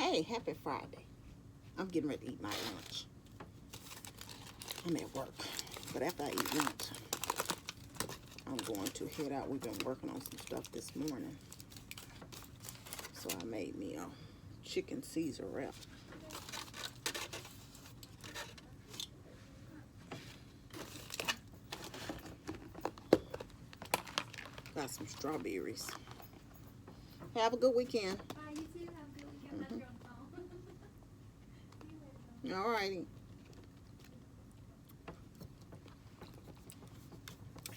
Hey, happy Friday. I'm getting ready to eat my lunch. I'm at work, but after I eat lunch, I'm going to head out. We've been working on some stuff this morning. So I made me a chicken Caesar wrap. Got some strawberries. Have a good weekend. Bye, you too. Have a good weekend. That's your own phone. All righty.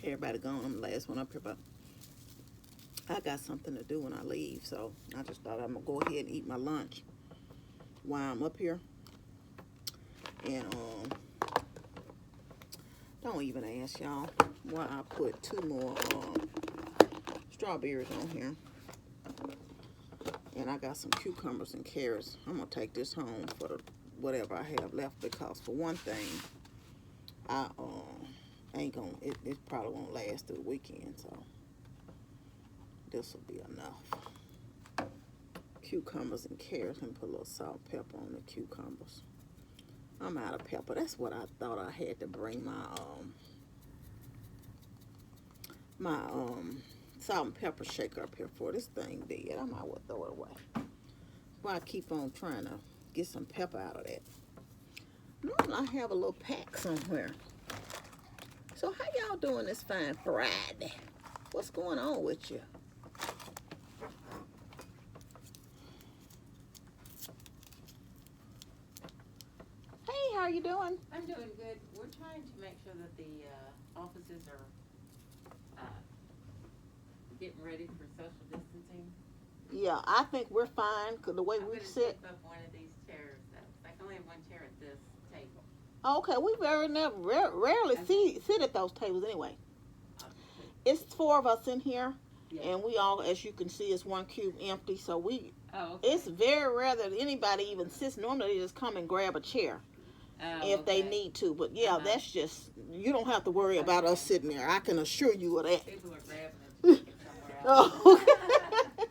Everybody gone. I'm the last one up here, but I got something to do when I leave, so I just thought I'm gonna go ahead and eat my lunch while I'm up here. And don't even ask y'all why I put 2 more strawberries on here. And I got some cucumbers and carrots. I'm gonna take this home for whatever I have left, because for one thing, I ain't gonna, it probably won't last through the weekend, so this will be enough. Cucumbers and carrots, and put a little salt and pepper on the cucumbers. I'm out of pepper. That's what I thought I had to bring my salt and pepper shaker up here for. This thing dead. I might well throw it away. Well, I keep on trying to get some pepper out of that. Normally I have a little pack somewhere. So how y'all doing this fine Friday? What's going on with you? Hey, how you doing? I'm doing good. We're trying to make sure that the offices are getting ready for social distancing. Yeah, I think we're fine, because the way we sit. I'm up one of these chairs. I can only have one chair at this table. Okay, we rarely sit at those tables anyway. It's 4 of us in here, Yeah. and we all, as you can see, it's one cube empty. So Okay. it's very rare that anybody even sits. Normally they just come and grab a chair if they need to. But yeah, that's just, you don't have to worry about us sitting there. I can assure you of that. People are grabbing it somewhere else. Oh, okay. Thank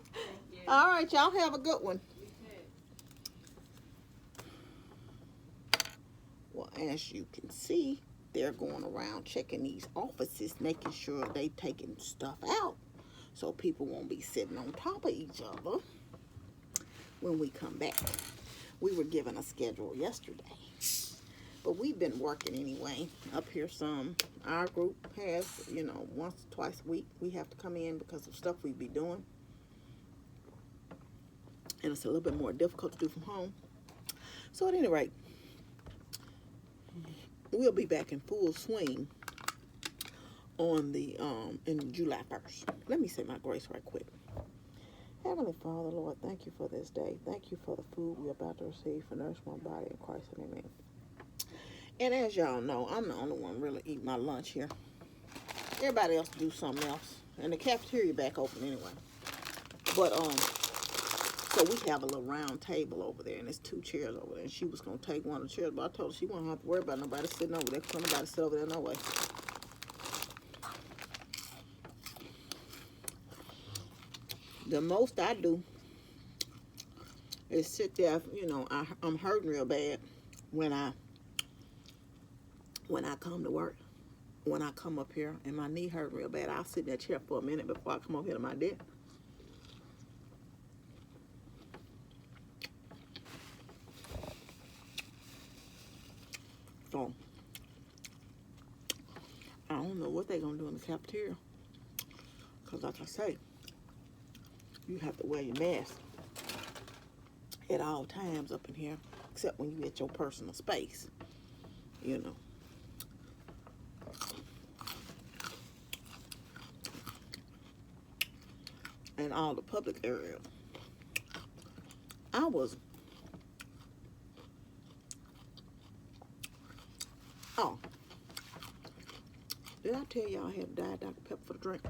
you. All right, y'all have a good one. You too. Well, as you can see, they're going around checking these offices, making sure they taking stuff out so people won't be sitting on top of each other when we come back. We were given a schedule yesterday, but we've been working anyway. Up here some, our group has, once or twice a week we have to come in because of stuff we be doing. And it's a little bit more difficult to do from home. So at any rate, we'll be back in full swing on the in July 1st. Let me say my grace right quick. Heavenly Father, Lord, thank you for this day. Thank you for the food we're about to receive, for nourish my body in Christ and amen. And as y'all know, I'm the only one really eating my lunch here. Everybody else do something else. And the cafeteria back open anyway. But so we have a little round table over there, and there's 2 chairs over there. And she was gonna take one of the chairs, but I told her she wouldn't have to worry about nobody sitting over there, because nobody sit over there no way. The most I do is sit there. I'm hurting real bad when I come to work. When I come up here and my knee hurt real bad, I'll sit in that chair for a minute before I come up here to my desk. So I don't know what they're gonna do in the cafeteria, because like I say, you have to wear your mask at all times up in here, except when you at your personal space, and all the public area. Did I tell y'all I had Diet Dr. Pepper for the drink?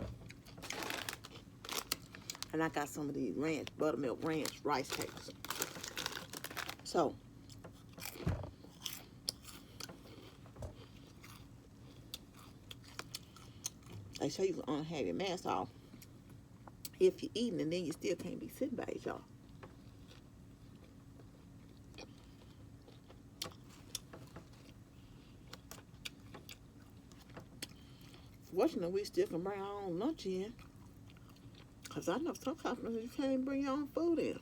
And I got some of these buttermilk ranch rice cakes. So, they say you can only have your mask off if you're eating, and then you still can't be sitting by each other. Fortunately, we still can bring our own lunch in. Because I know some companies you can't bring your own food in.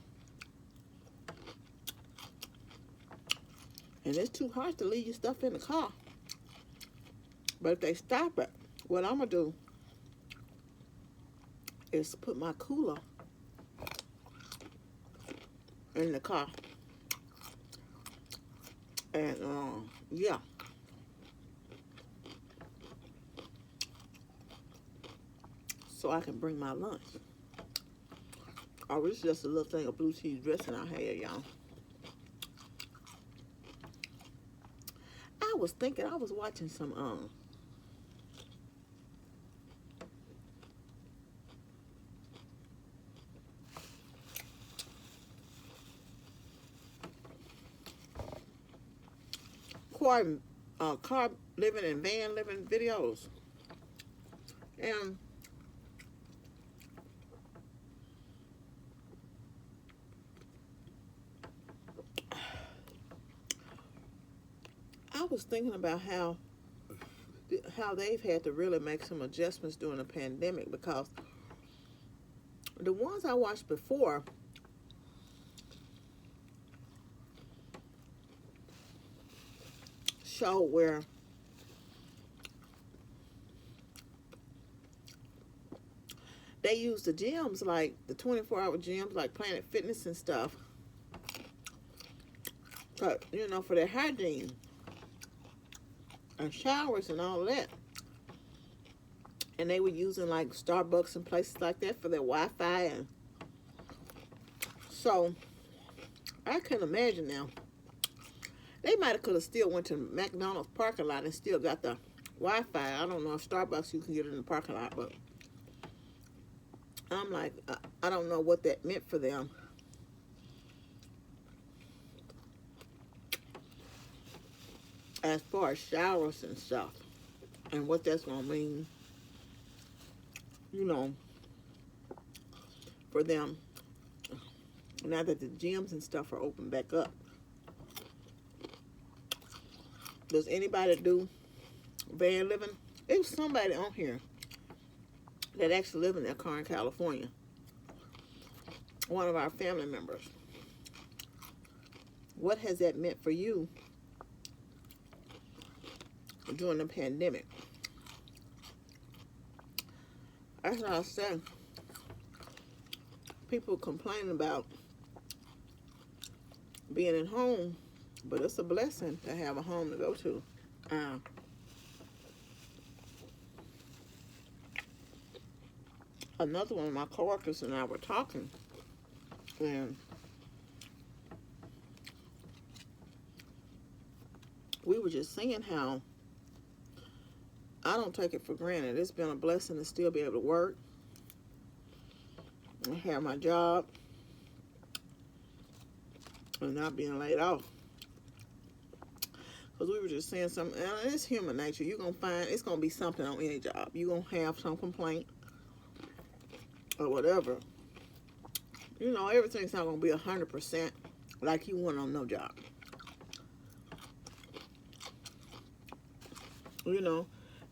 And it's too hard to leave your stuff in the car. But if they stop it, what I'm going to do is put my cooler in the car. And, yeah. So I can bring my lunch. Oh, this is just a little thing of blue cheese dressing I had, y'all. I was thinking, I was watching some, car living and van living videos. And I was thinking about how they've had to really make some adjustments during the pandemic, because the ones I watched before show where they use the gyms, like the 24-hour gyms like Planet Fitness and stuff, but for their hygiene and showers and all that. And they were using like Starbucks and places like that for their Wi-Fi. And so I can imagine now, they might have could have still went to McDonald's parking lot and still got the Wi-Fi. I don't know if Starbucks you can get it in the parking lot, but I'm like, I don't know what that meant for them. As far as showers and stuff, and what that's gonna mean, for them now that the gyms and stuff are open back up. Does anybody do van living? It was somebody on here that actually live in their car in California. One of our family members. What has that meant for you during the pandemic? That's what I said. People complain about being at home, but it's a blessing to have a home to go to. Another one of my coworkers and I were talking, and we were just saying how I don't take it for granted. It's been a blessing to still be able to work and have my job and not being laid off. Because we were just saying something, and it's human nature. You're going to find it's going to be something on any job. You're going to have some complaint or whatever. Everything's not going to be 100% like you want on no job.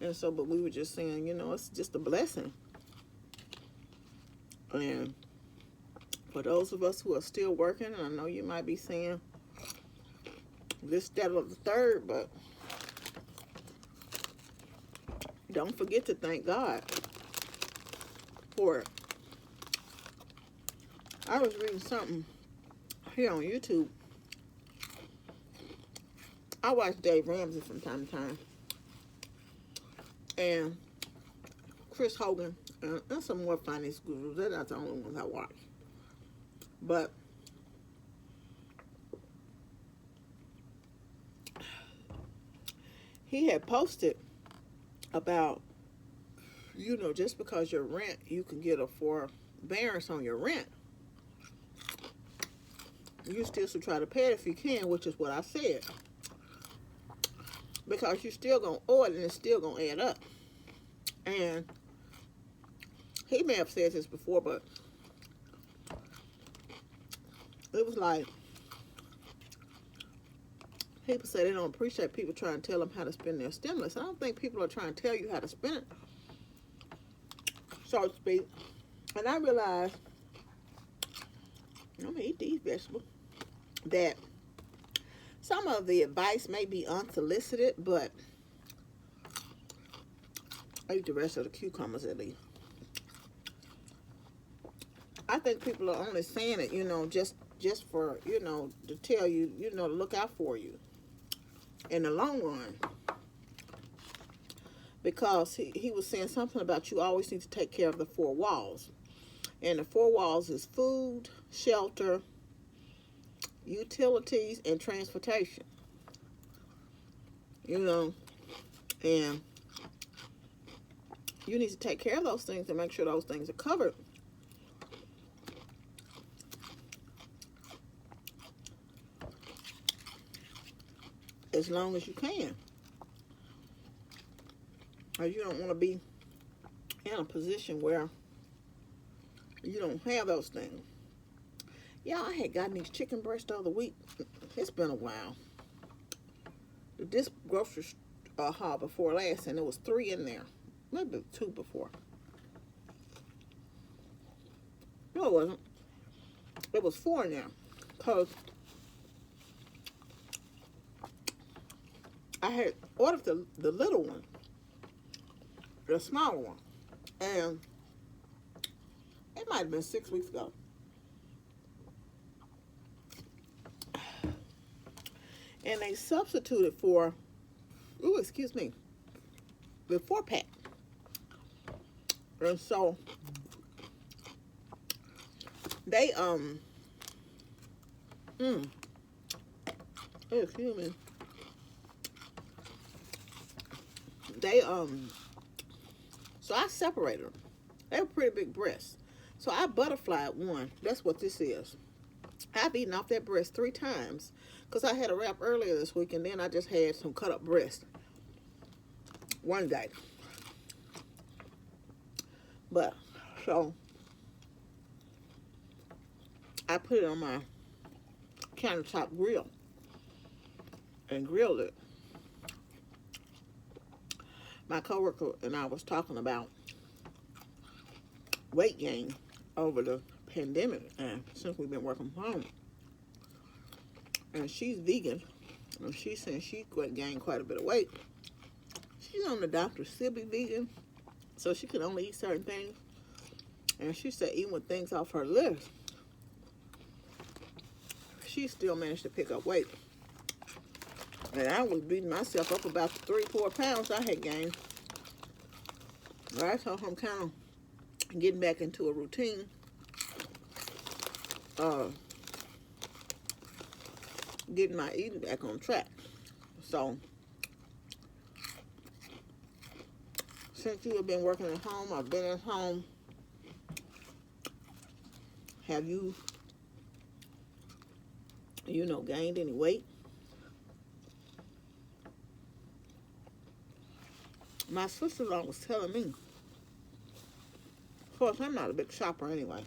And so, but we were just saying, it's just a blessing. And for those of us who are still working, and I know you might be saying this, that, or the third, but don't forget to thank God for it. I was reading something here on YouTube. I watch Dave Ramsey from time to time. And Chris Hogan, and some more finance gurus. They're not the only ones I watch. But he had posted about, just because your rent, you can get a forbearance on your rent. You still should try to pay it if you can, which is what I said. Because you're still going to owe it and it's still going to add up. And he may have said this before, but it was like, people say they don't appreciate people trying to tell them how to spend their stimulus. I don't think people are trying to tell you how to spend it. so to speak. And I realized, I'm gonna eat these vegetables, that some of the advice may be unsolicited, but I eat the rest of the cucumbers at least. I think people are only saying it, just for, to tell you, to look out for you in the long run. Because he was saying something about you always need to take care of the four walls. And the four walls is food, shelter, utilities, and transportation. And you need to take care of those things and make sure those things are covered. As long as you can. Or you don't want to be in a position where you don't have those things. Yeah, I had gotten these chicken breasts the other week. It's been a while. This grocery haul before last, and there was 3 in there. Maybe 2 before. No, it wasn't. It was 4 in there. Because I had ordered the little one. The smaller one. And it might have been 6 weeks ago. And they substituted for, the 4-pack. And so they excuse me. They so I separated them. They were pretty big breasts. So I butterflied one. That's what this is. I've eaten off that breast 3 times because I had a wrap earlier this week, and then I just had some cut up breast one day. But so I put it on my countertop grill and grilled it. My coworker and I was talking about weight gain over the pandemic, and since we've been working from home. And she's vegan, and she's saying she gained quite a bit of weight. She's on the doctor, still be vegan, so she can only eat certain things. And she said even with things off her list, she still managed to pick up weight. And I was beating myself up about the 3-4 pounds I had gained. Right, so I'm kind of getting back into a routine. Getting my eating back on track. So, since you have been working at home, I've been at home, have you, gained any weight? My sister-in-law was telling me, of course, I'm not a big shopper anyway.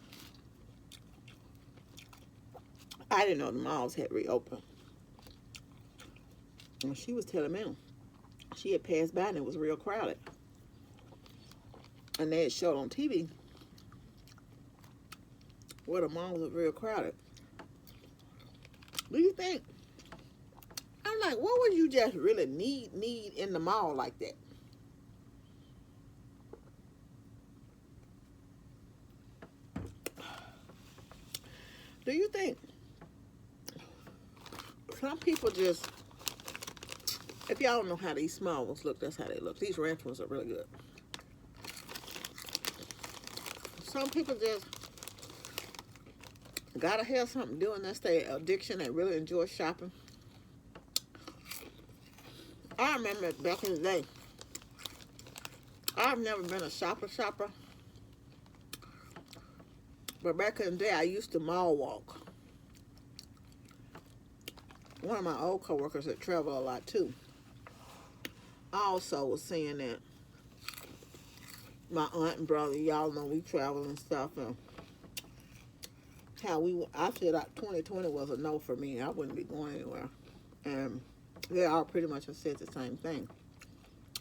I didn't know the malls had reopened. And she was telling me she had passed by and it was real crowded. And they had showed on TV where the malls were real crowded. Do you think, I'm like, what would you just really need in the mall like that? Do you think some people just, if y'all don't know how these small ones look, that's how they look. These ranch ones are really good. Some people just gotta have something doing. That's their addiction. They really enjoy shopping. I remember back in the day, I've never been a shopper. But back in the day, I used to mall walk. One of my old coworkers that travel a lot too also was saying that my aunt and brother, y'all know we travel and stuff, and how I said 2020 was a no for me. I wouldn't be going anywhere. And they all pretty much have said the same thing.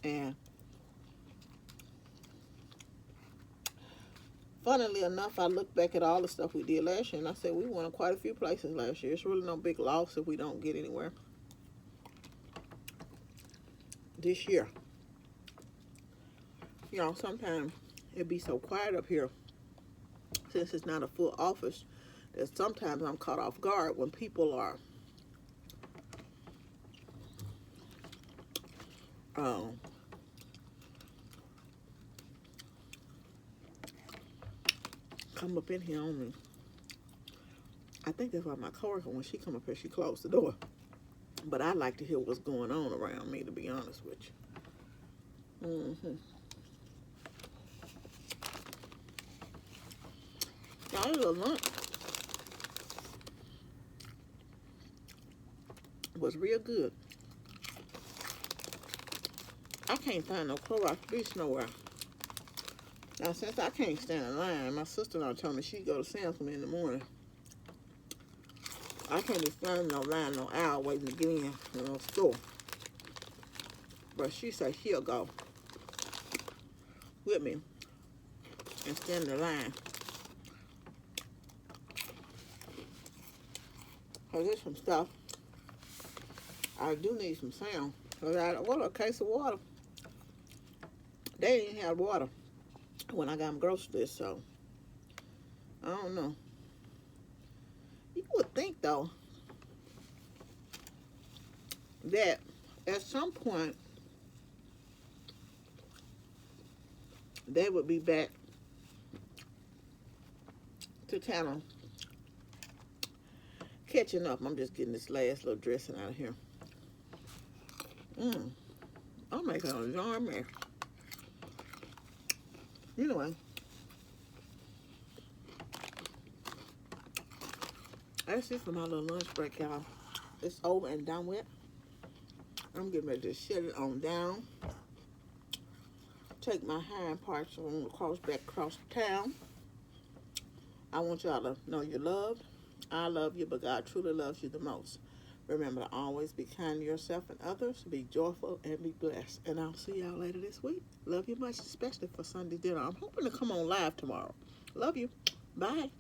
And Funnily enough, I looked back at all the stuff we did last year, and I said we went to quite a few places last year. It's really no big loss if we don't get anywhere this year. You know, sometimes it be so quiet up here, since it's not a full office, that sometimes I'm caught off guard when people are come up in here on me. I think that's why my coworker, when she come up here, she closed the door. But I like to hear what's going on around me, to be honest with you. Now, this little lunch was real good. I can't find no Clorox bleach nowhere. Now, since I can't stand in line, my sister-in-law told me she'd go to Sam's with me in the morning. I can't be standing no line, no hour waiting to get in no store. But she said she'll go with me and stand in the line. Cause there's some stuff I do need some sound. Cause I ordered a case of water. They didn't have water when I got them groceries, so I don't know. You would think though that at some point they would be back to kind of catching up. I'm just getting this last little dressing out of here. I'm making a darn mess. Anyway, that's it for my little lunch break, y'all. It's over and done with. I'm getting ready to shut it on down. Take my hind parts on back across town. I want y'all to know you're loved. I love you, but God truly loves you the most. Remember to always be kind to yourself and others. Be joyful and be blessed. And I'll see y'all later this week. Love you much, especially for Sunday dinner. I'm hoping to come on live tomorrow. Love you. Bye.